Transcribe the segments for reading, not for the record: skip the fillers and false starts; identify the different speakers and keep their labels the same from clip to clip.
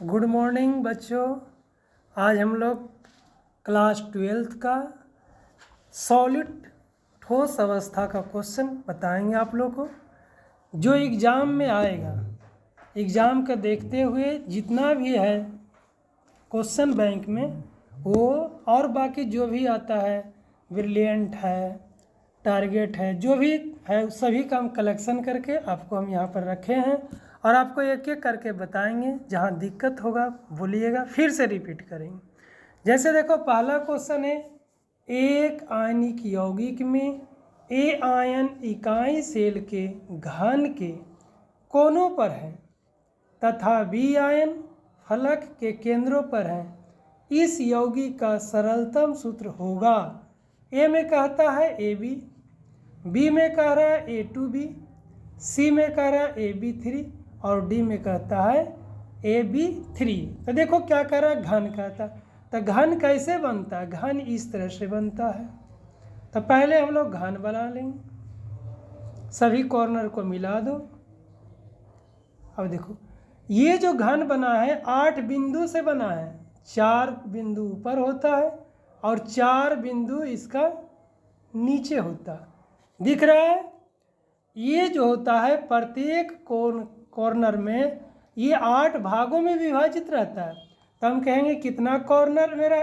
Speaker 1: Good morning बच्चों। आज हम लोग क्लास 12th का सॉलिड ठोस अवस्था का क्वेश्चन बताएंगे आप लोग को, जो एग्ज़ाम में आएगा। एग्ज़ाम का देखते हुए जितना भी है क्वेश्चन बैंक में वो और बाकी जो भी आता है, ब्रिलियंट है, टारगेट है, जो भी है सभी का हम कलेक्शन करके आपको हम यहाँ पर रखे हैं और आपको एक एक करके बताएंगे। जहाँ दिक्कत होगा बोलिएगा, फिर से रिपीट करेंगे। जैसे देखो पहला क्वेश्चन है, एक आयनिक यौगिक में ए आयन इकाई सेल के घन के कोनों पर है तथा बी आयन फलक के केंद्रों पर है। इस यौगिक का सरलतम सूत्र होगा। ए में कहता है AB, बी में कह रहा है A2B, सी में कह रहा है AB3 और डी में कहता है AB3। तो देखो क्या कह रहा है, घन कहता। तो घन कैसे बनता है? घन इस तरह से बनता है। तो पहले हम लोग घन बना लेंगे, सभी कॉर्नर को मिला दो। अब देखो ये जो घन बना है 8 बिंदु से बना है। 4 बिंदु ऊपर होता है और 4 बिंदु इसका नीचे होता है। दिख रहा है? ये जो होता है प्रत्येक कॉर्नर में ये 8 भागों में विभाजित रहता है। तो हम कहेंगे कितना कॉर्नर मेरा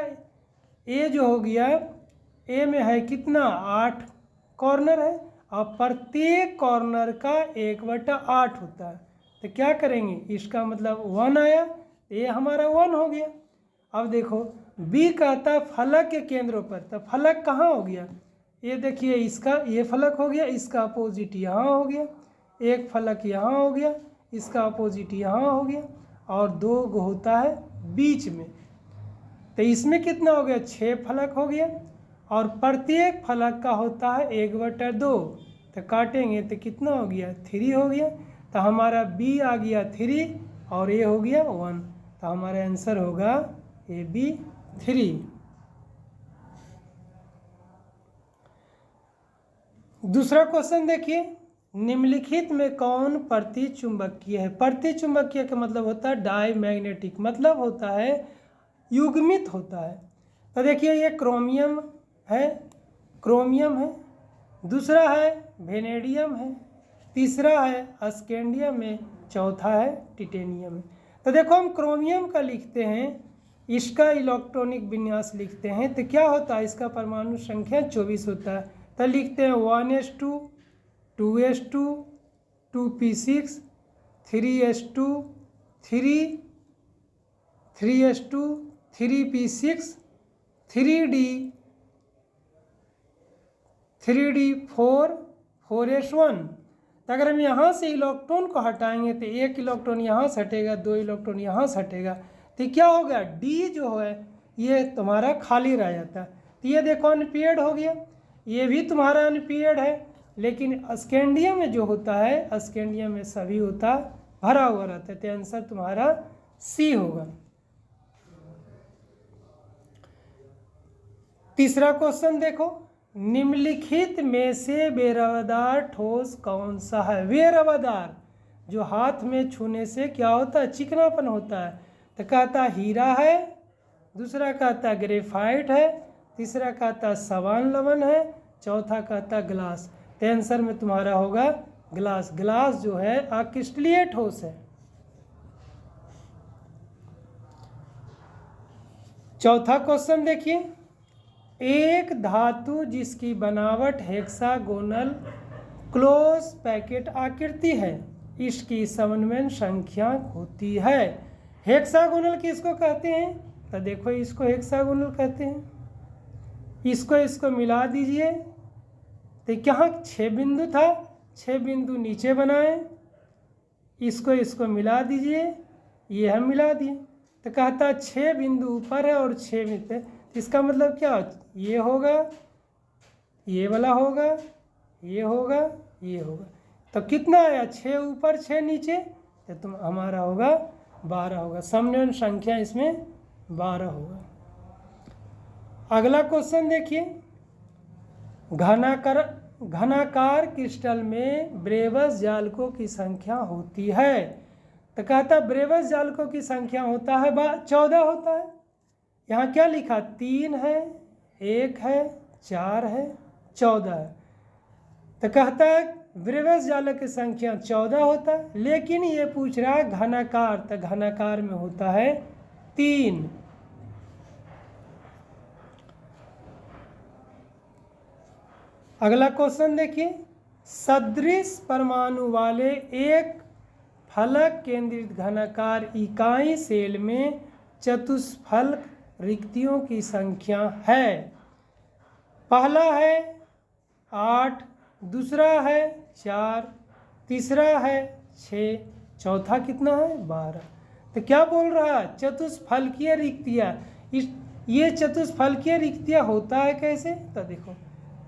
Speaker 1: ए जो हो गया, ए में है कितना 8 कॉर्नर है और प्रत्येक कॉर्नर का 1/8 होता है। तो क्या करेंगे, इसका मतलब 1 आया, ये हमारा 1 हो गया। अब देखो बी कहता फलक के केंद्रों पर। तो फलक कहाँ हो गया? ये देखिए इसका ये फलक हो गया, इसका अपोजिट यहाँ हो गया, एक फलक यहाँ हो गया, इसका अपोजिट यहाँ हो गया और 2 होता है बीच में। तो इसमें कितना हो गया, 6 फलक हो गया और प्रत्येक फलक का होता है 1/2। तो काटेंगे तो कितना हो गया, 3 हो गया। तो हमारा बी आ गया 3 और ये हो गया 1। तो हमारा आंसर होगा AB3। दूसरा क्वेश्चन देखिए, निम्नलिखित में कौन प्रतिचुंबकीय है? प्रतिचुंबकीय का मतलब होता है डायमैग्नेटिक, मतलब होता है युग्मित होता है। तो देखिए ये क्रोमियम है, क्रोमियम है, दूसरा है वेनेडियम है, तीसरा है स्कैंडियम है, चौथा है टिटेनियम है। तो देखो हम क्रोमियम का लिखते हैं, इसका इलेक्ट्रॉनिक विन्यास लिखते हैं तो क्या होता है, इसका परमाणु संख्या 24 होता है। तो लिखते हैं 1s2 2s2 2p6 3s2 3s2 3p6 3d4 4s1। तो अगर हम यहाँ से इलेक्ट्रॉन को हटाएंगे तो 1 इलेक्ट्रॉन यहाँ से हटेगा, 2 इलेक्ट्रॉन यहाँ से हटेगा। तो क्या हो गया, डी जो है ये तुम्हारा खाली रह जाता है। तो ये देखो अनपेयर्ड हो गया, ये भी तुम्हारा अनपेयर्ड है। लेकिन स्कैंडियम में जो होता है, स्कैंडियम में सभी होता भरा हुआ रहता है। तो आंसर तुम्हारा सी होगा। तीसरा क्वेश्चन देखो, निम्नलिखित में से बेरवादार ठोस कौन सा है? बेरवादार जो हाथ में छूने से क्या होता है, चिकनापन होता है। तो कहता हीरा है, दूसरा कहता ग्रेफाइट है, तीसरा कहता सवान लवण है, चौथा कहता ग्लास। तो आंसर में तुम्हारा होगा ग्लास। ग्लास जो है अक्रिस्टलीय ठोस है। चौथा क्वेश्चन देखिए, एक धातु जिसकी बनावट हेक्सागोनल क्लोज पैकेट आकृति है, इसकी समन्वय संख्या होती है। हेक्सागोनल किसको कहते हैं? तो देखो इसको हेक्सागोनल कहते हैं। इसको मिला दीजिए तो यहाँ 6 बिंदु था, 6 बिंदु नीचे बनाए, इसको मिला दीजिए, ये हम मिला दिए। तो कहता 6 बिंदु ऊपर है और 6 नीचे। इसका मतलब क्या, ये होगा, ये वाला होगा, ये होगा, ये होगा। तो कितना आया, 6 ऊपर 6 नीचे, तो तुम हमारा होगा 12 होगा। समन्वय संख्या इसमें 12 होगा। अगला क्वेश्चन देखिए, घनाकार क्रिस्टल में ब्रेवस जालकों की संख्या होती है। तो कहता ब्रेवस जालकों की संख्या होता है 14 होता है। यहाँ क्या लिखा, 3 है, 1 है, 4 है, 14 है। तो कहता है ब्रेवस जालक की संख्या 14 होता है, लेकिन ये पूछ रहा है घनाकार, तो घनाकार में होता है 3। अगला क्वेश्चन देखिए, सदृश परमाणु वाले एक फलक केंद्रित घनाकार इकाई सेल में चतुष्फलक रिक्तियों की संख्या है। पहला है 8, दूसरा है 4, तीसरा है 6, चौथा कितना है 12। तो क्या बोल रहा है, चतुष्फलकीय रिक्तियाँ। ये चतुष्फलकीय रिक्तियाँ होता है कैसे, तो देखो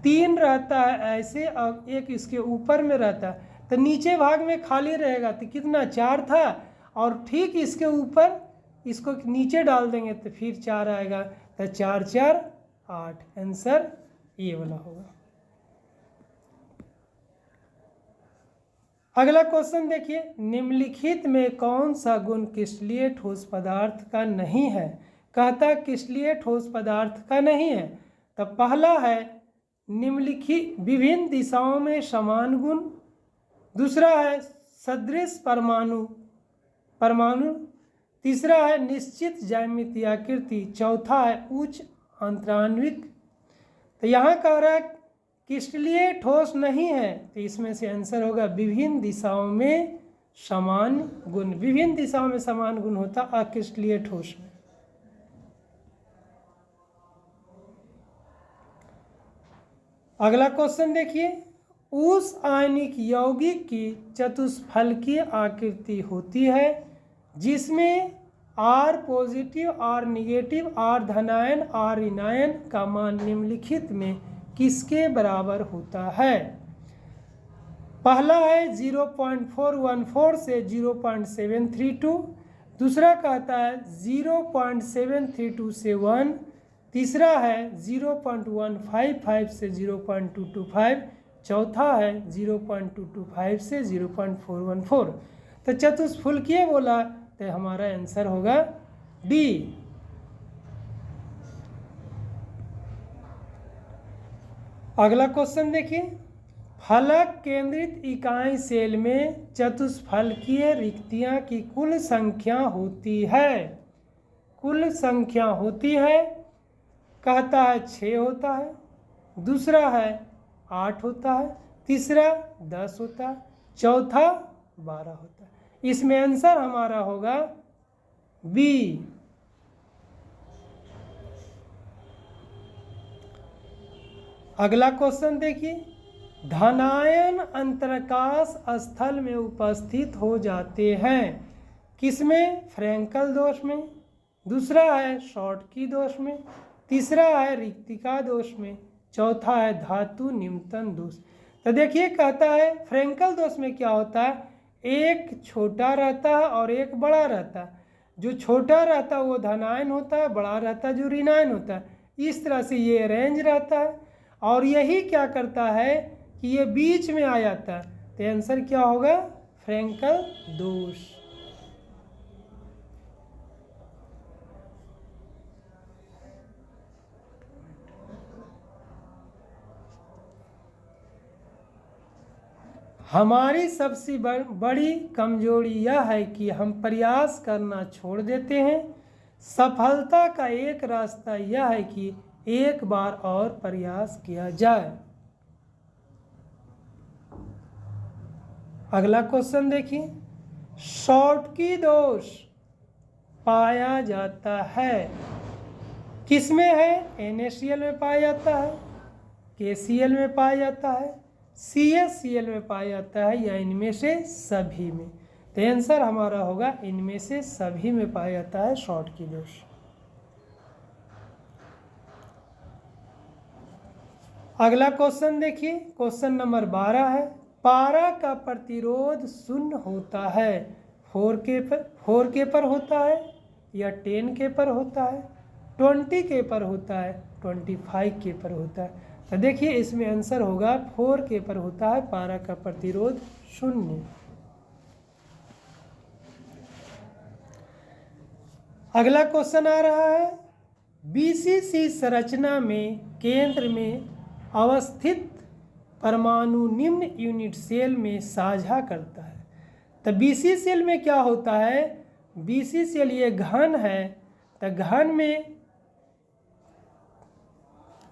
Speaker 1: 3 रहता है ऐसे और एक इसके ऊपर में रहता है, तो नीचे भाग में खाली रहेगा, तो कितना 4 था, और ठीक इसके ऊपर इसको नीचे डाल देंगे तो फिर 4 आएगा, तो 4 4 8। आंसर ये वाला होगा। अगला क्वेश्चन देखिए, निम्नलिखित में कौन सा गुण क्रिस्टलीय ठोस पदार्थ का नहीं है। कहता क्रिस्टलीय ठोस पदार्थ का नहीं है। तो पहला है निम्नलिखित विभिन्न दिशाओं में समान गुण, दूसरा है सदृश परमाणु, तीसरा है निश्चित ज्यामितीय आकृति, चौथा है उच्च अंतराण्विक। तो यहाँ कह रहा है क्रिस्टलीय ठोस नहीं है, तो इसमें से आंसर होगा विभिन्न दिशाओं में समान गुण। विभिन्न दिशाओं में समान गुण होता अक्रिस्टलीय ठोस में। अगला क्वेश्चन देखिए, उस आयनिक यौगिक की चतुष्फलकीय आकृति होती है जिसमें R positive, R negative, R धनायन, R ऋणायन का मान निम्नलिखित में किसके बराबर होता है। पहला है 0.414 से 0.732, दूसरा कहता है 0.732 से 1, तीसरा है 0.155 से 0.225, चौथा है 0.225 से 0.414। तो चतुष्फलकीय बोला तो हमारा आंसर होगा डी। अगला क्वेश्चन देखिए, फलक केंद्रित इकाई सेल में चतुष्फलकीय रिक्तियां की कुल संख्या होती है। कुल संख्या होती है, कहता है 6 होता है, दूसरा है 8 होता है, तीसरा 10 होता है, चौथा 12 होता है। इसमें आंसर हमारा होगा बी। अगला क्वेश्चन देखिए, धनायन अंतरकाश स्थल में उपस्थित हो जाते हैं। किसमें, फ्रैंकल दोष में, दूसरा है शॉर्टकी दोष में, तीसरा है रिक्तिका दोष में, चौथा है धातु निम्नतन दोष। तो देखिए कहता है फ्रैंकल दोष में क्या होता है, एक छोटा रहता है और एक बड़ा रहता है। जो छोटा रहता है वो धनायन होता है, बड़ा रहता है जो ऋणायन होता है। इस तरह से ये रेंज रहता है, और यही क्या करता है कि ये बीच में आ जाता है। तो आंसर क्या होगा, फ्रैंकल दोष। हमारी सबसे बड़ी कमजोरी यह है कि हम प्रयास करना छोड़ देते हैं। सफलता का एक रास्ता यह है कि एक बार और प्रयास किया जाए। अगला क्वेश्चन देखिए, शॉर्टकी दोष पाया जाता है किसमें है, NaCl में पाया जाता है, KCl में पाया जाता है, CaCl में पाया जाता है, या इनमें से सभी में। तो आंसर हमारा होगा इनमें से सभी में पाया जाता है शॉर्टकी दोष। अगला क्वेश्चन देखिए, क्वेश्चन नंबर 12 है, पारा का प्रतिरोध 0 होता है 4K पर होता है, या 10K पर होता है, 20K पर होता है, 25K पर होता है। तो देखिए इसमें आंसर होगा 4K पर होता है पारा का प्रतिरोध 0। अगला क्वेश्चन आ रहा है, बीसीसी संरचना में केंद्र में अवस्थित परमाणु निम्न यूनिट सेल में साझा करता है। तो बीसी सेल में क्या होता है, बीसी सेल ये घन है, तो घन में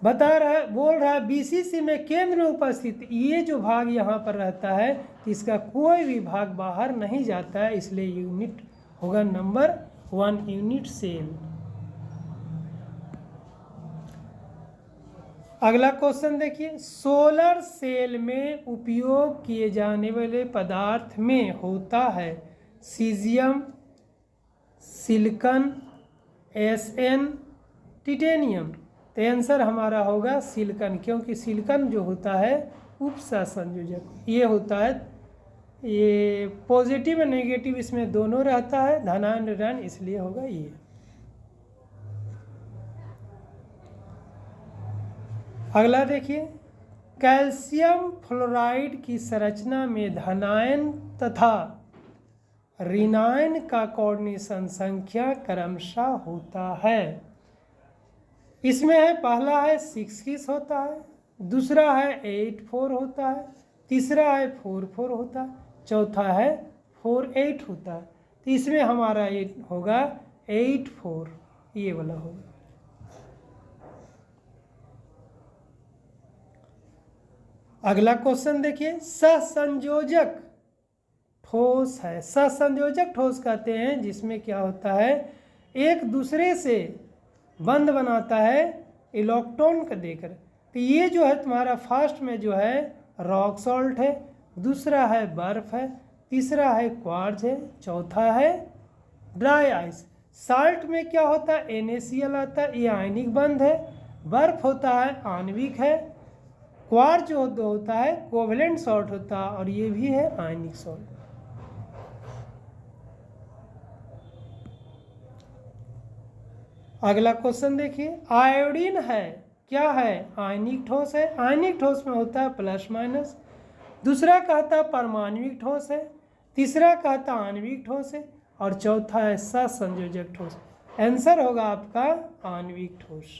Speaker 1: बता रहा है, बोल रहा है बीसीसी में केंद्र में उपस्थित ये जो भाग यहाँ पर रहता है, इसका कोई भी भाग बाहर नहीं जाता है, इसलिए यूनिट होगा नंबर 1 यूनिट सेल। अगला क्वेश्चन देखिए, सोलर सेल में उपयोग किए जाने वाले पदार्थ में होता है सीजियम, सिलिकॉन, एसएन, टिटेनियम। तो आंसर हमारा होगा सिलिकॉन, क्योंकि सिलिकॉन जो होता है उपसंयोजक, ये होता है, ये पॉजिटिव और नेगेटिव इसमें दोनों रहता है, धनायन ऋणायन, इसलिए होगा ये। अगला देखिए, कैल्शियम फ्लोराइड की संरचना में धनायन तथा ऋणायन का कोऑर्डिनेशन संख्या क्रमशः होता है। इसमें है, पहला है 6 होता है, दूसरा है 8 होता है, तीसरा है 4 होता है, चौथा है 4 होता है। तो इसमें हमारा ये होगा 8 ये वाला होगा। अगला क्वेश्चन देखिए, सहसंयोजक ठोस है। सहसंयोजक ठोस कहते हैं जिसमें क्या होता है, एक दूसरे से बंध बनाता है इलेक्ट्रॉन को देकर। तो ये जो है तुम्हारा फर्स्ट में जो है रॉक सॉल्ट है, दूसरा है बर्फ है, तीसरा है क्वार्ट्ज है, चौथा है ड्राई आइस। साल्ट में क्या होता है, NaCl आता है, ये आयनिक बंध है। बर्फ होता है आणविक है। क्वार्ट्ज जो होता है कोवेलेंट सॉल्ट होता है, और ये भी है आयनिक सॉल्ट। अगला क्वेश्चन देखिए, आयोडीन है, क्या है, आयनिक ठोस है। आयनिक ठोस में होता है प्लस माइनस। दूसरा कहता है परमाणविक ठोस है, तीसरा कहता है आणविक ठोस है, और चौथा है सहसंयोजक ठोस। आंसर होगा आपका आणविक ठोस।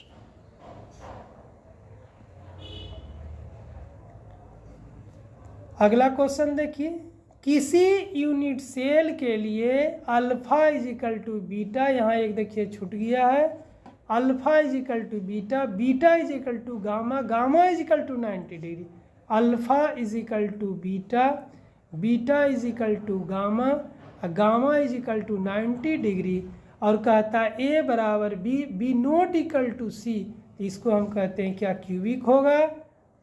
Speaker 1: अगला क्वेश्चन देखिए, किसी यूनिट सेल के लिए अल्फा इजिकल टू बीटा, यहाँ एक देखिए छूट गया है, alpha is equal to beta, beta is equal to gamma, gamma is equal to 90 degree, alpha is equal to beta, beta is equal to gamma, gamma is equal to 90 degree, और कहता है ए बराबर B, B not equal to C. इसको हम कहते हैं क्या, cubic होगा,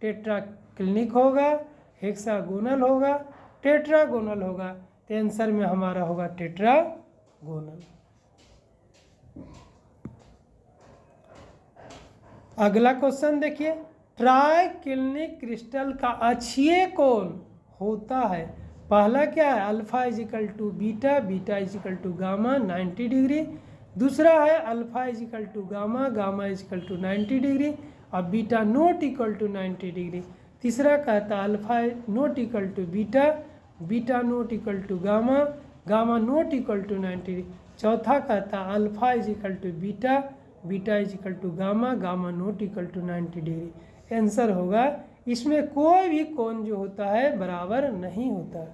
Speaker 1: टेट्राक्लिनिक होगा, हेक्सागोनल होगा, टेट्रागोनल होगा। तो आंसर में हमारा होगा टेट्रागोनल। अगला क्वेश्चन देखिए, ट्राइक्लिनिक क्रिस्टल का अक्षीय कोण होता है, पहला क्या है alpha is equal to beta, beta is equal to gamma 90 degree, दूसरा है alpha is equal to gamma, gamma is equal to 90 degree, और beta not equal to 90 degree. तीसरा कहता alpha not equal to beta, beta not equal to gamma, gamma not equal to 90 degree. चौथा कहता alpha is equal to beta, beta is equal to gamma, gamma not equal to 90 degree. Answer होगा, इसमें कोई भी कोण जो होता है बराबर नहीं होता।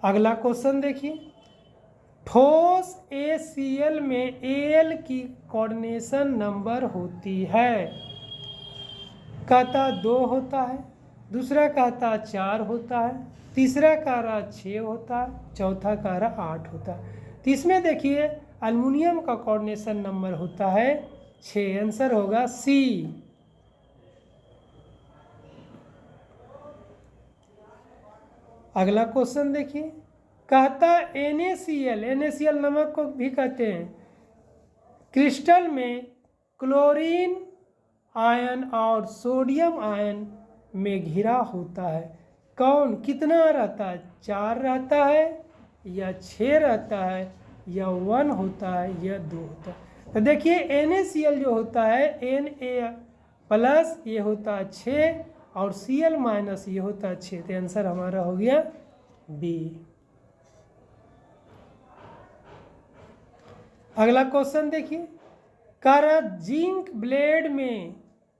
Speaker 1: अगला क्वेश्चन देखिए, ठोस ACl में Al की कोऑर्डिनेशन नंबर होती है, कहता 2 होता है, दूसरा कहता 4 होता है, तीसरा कह रहा 6 होता है, चौथा कह रहा 8 होता है। तो इसमें देखिए एल्युमिनियम का कोऑर्डिनेशन नंबर होता है 6। आंसर होगा सी। अगला क्वेश्चन देखिए, कहता NaCl, NaCl नमक को भी कहते हैं, क्रिस्टल में क्लोरीन आयन और सोडियम आयन में घिरा होता है। कौन, कितना रहता है, 4 रहता है या 6 रहता है या 1 होता है या 2 होता है। तो देखिए NaCl जो होता है Na+ ये होता है 6 और Cl- ये होता है 6। तो आंसर हमारा हो गया बी। अगला क्वेश्चन देखिए, कर जिंक ब्लेड में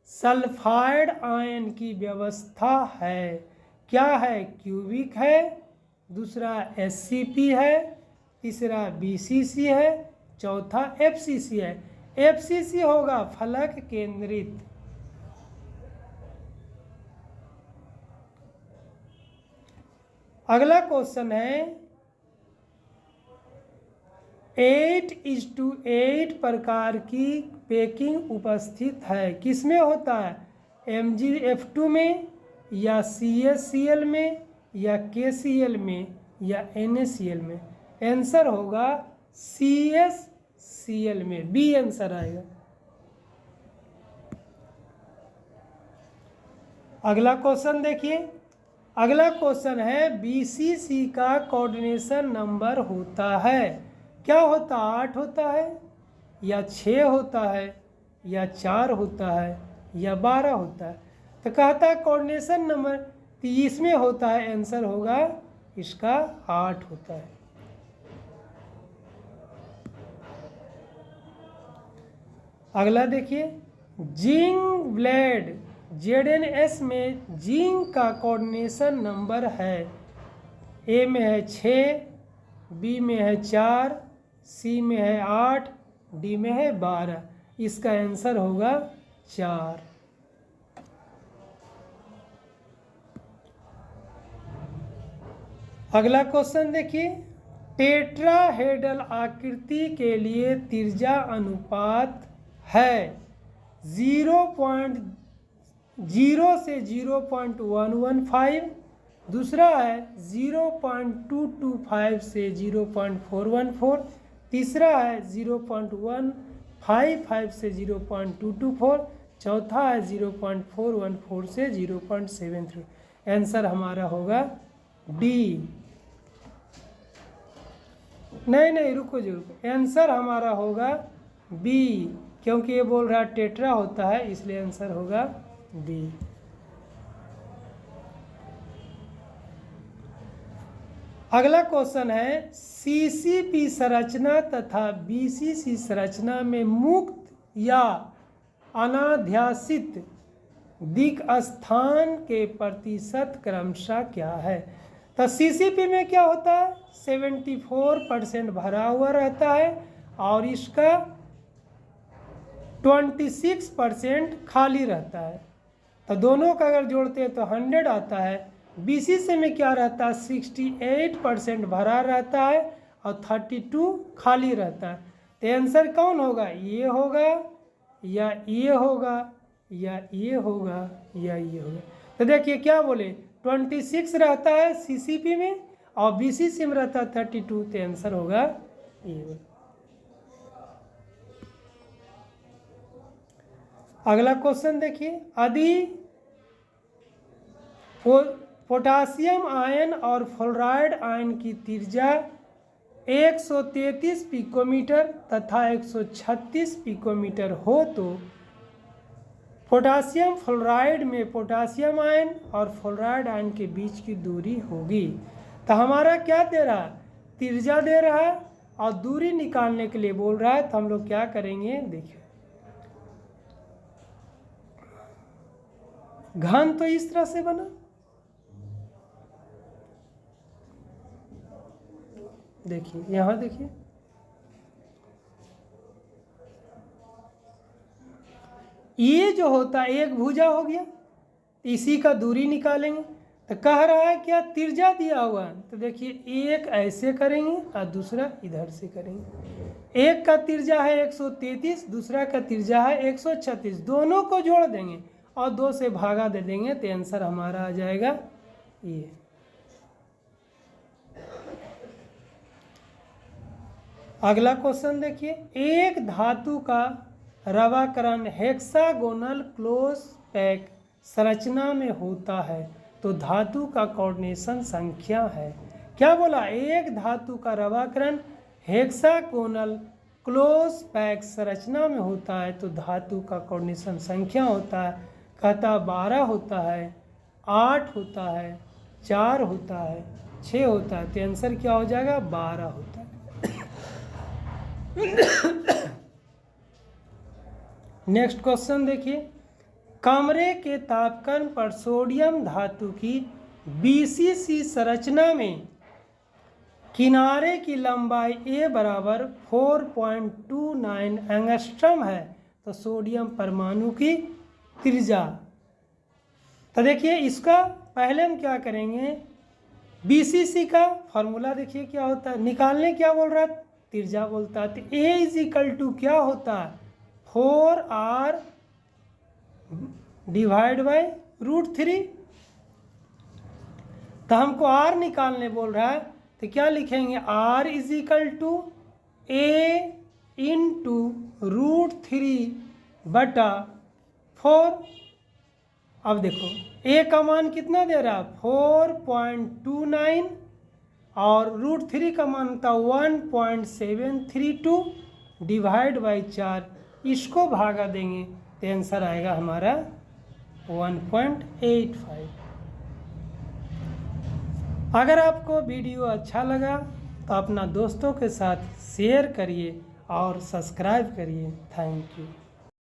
Speaker 1: सल्फाइड आयन की व्यवस्था है, क्या है? क्यूबिक है, दूसरा एससीपी है, तीसरा बीसीसी है, चौथा एफसीसी है। एफसीसी होगा फलक केंद्रित। अगला क्वेश्चन है 8:8 प्रकार की पैकिंग उपस्थित है, किसमें होता है? MgF2 में, या CaCl में, या KCl में, या NaCl में। आंसर होगा CaCl में, बी आंसर आएगा। अगला क्वेश्चन देखिए, अगला क्वेश्चन है बीसीसी का कोऑर्डिनेशन नंबर होता है, क्या होता? 8 होता है, या 6 होता है, या 4 होता है, या 12 होता है। तो कहता है कोऑर्डिनेशन नंबर 30 में होता है, आंसर होगा इसका 8 होता है। अगला देखिए, जिंक ब्लेड ZnS में जिंक का कोऑर्डिनेशन नंबर है, ए में है 6, बी में है 4, सी में है 8, डी में है 12। इसका आंसर होगा 4। अगला क्वेश्चन देखिए, टेट्राहेड्रल आकृति के लिए त्रिज्या अनुपात है 0.0 से 0.115, दूसरा है 0.225 से 0.414, तीसरा है 0.155 से 0.224, चौथा है 0.414 से 0.73। आंसर हमारा होगा डी। नहीं रुको जरूर, आंसर हमारा होगा बी, क्योंकि ये बोल रहा है टेट्रा होता है, इसलिए आंसर होगा बी। अगला क्वेश्चन है सीसीपी संरचना तथा बीसीसी संरचना में मुक्त या अनाध्यासित दिक् स्थान के प्रतिशत क्रमशः क्या है? तो सीसीपी में क्या होता है? 74% भरा हुआ रहता है और इसका 26% खाली रहता है। तो दोनों का अगर जोड़ते हैं तो 100 आता है। बीसीसी में क्या रहता है? 68% भरा रहता है और 32 खाली रहता है। तो आंसर कौन होगा? ये होगा या ये होगा या ये होगा या ये होगा। तो देखिए क्या बोले, 26 रहता है सीसीपी में और बीसीसी में रहता है 32। तो आंसर होगा ये। अगला क्वेश्चन देखिए, यदि पोटासियम आयन और फ्लोराइड आयन की त्रिज्या 133 पिकोमीटर तथा 136 पिकोमीटर हो तो पोटासियम फ्लोराइड में पोटासियम आयन और फ्लोराइड आयन के बीच की दूरी होगी। तो हमारा क्या दे रहा है? त्रिज्या दे रहा है और दूरी निकालने के लिए बोल रहा है। तो हम लोग क्या करेंगे, देखिए घन तो इस तरह से बना, देखिए यहाँ देखिए ये जो होता है एक भुजा हो गया, इसी का दूरी निकालेंगे। तो कह रहा है क्या? त्रिज्या दिया हुआ है। तो देखिए एक ऐसे करेंगे और दूसरा इधर से करेंगे। एक का त्रिज्या है 133, दूसरा का त्रिज्या है 136, दोनों को जोड़ देंगे और 2 से भागा दे देंगे। तो आंसर हमारा आ जाएगा ये। अगला क्वेश्चन देखिए, एक धातु का रवाकरण हेक्सागोनल क्लोज पैक संरचना में होता है तो धातु का कोऑर्डिनेशन संख्या है। क्या बोला? एक धातु का रवाकरण हेक्सागोनल क्लोज पैक संरचना में होता है तो धातु का कोऑर्डिनेशन संख्या होता है। कहता 12 होता है, 8 होता है, 4 होता है, 6 होता है। तो आंसर क्या हो जाएगा? 12 होता है। नेक्स्ट क्वेश्चन देखिए, कमरे के तापक्रम पर सोडियम धातु की BCC संरचना में किनारे की लंबाई A बराबर 4.29 एंगस्ट्रम है तो सोडियम परमाणु की त्रिज्या। तो देखिए इसका पहले हम क्या करेंगे, BCC का फॉर्मूला देखिए क्या होता है, निकालने क्या बोल रहा है, त्रिज्या बोलता है। तो A इज इक्वल टू क्या होता है, 4R डिवाइड बाई √3। तो हमको R निकालने बोल रहा है तो क्या लिखेंगे, R is equal to A into √3/4। अब देखो A का मान कितना दे रहा है, 4.29 और √3 का मान था 1.732 डिवाइड बाई 4, इसको भागा देंगे तो आंसर आएगा हमारा 1.85। अगर आपको वीडियो अच्छा लगा तो अपना दोस्तों के साथ शेयर करिए और सब्सक्राइब करिए। Thank you.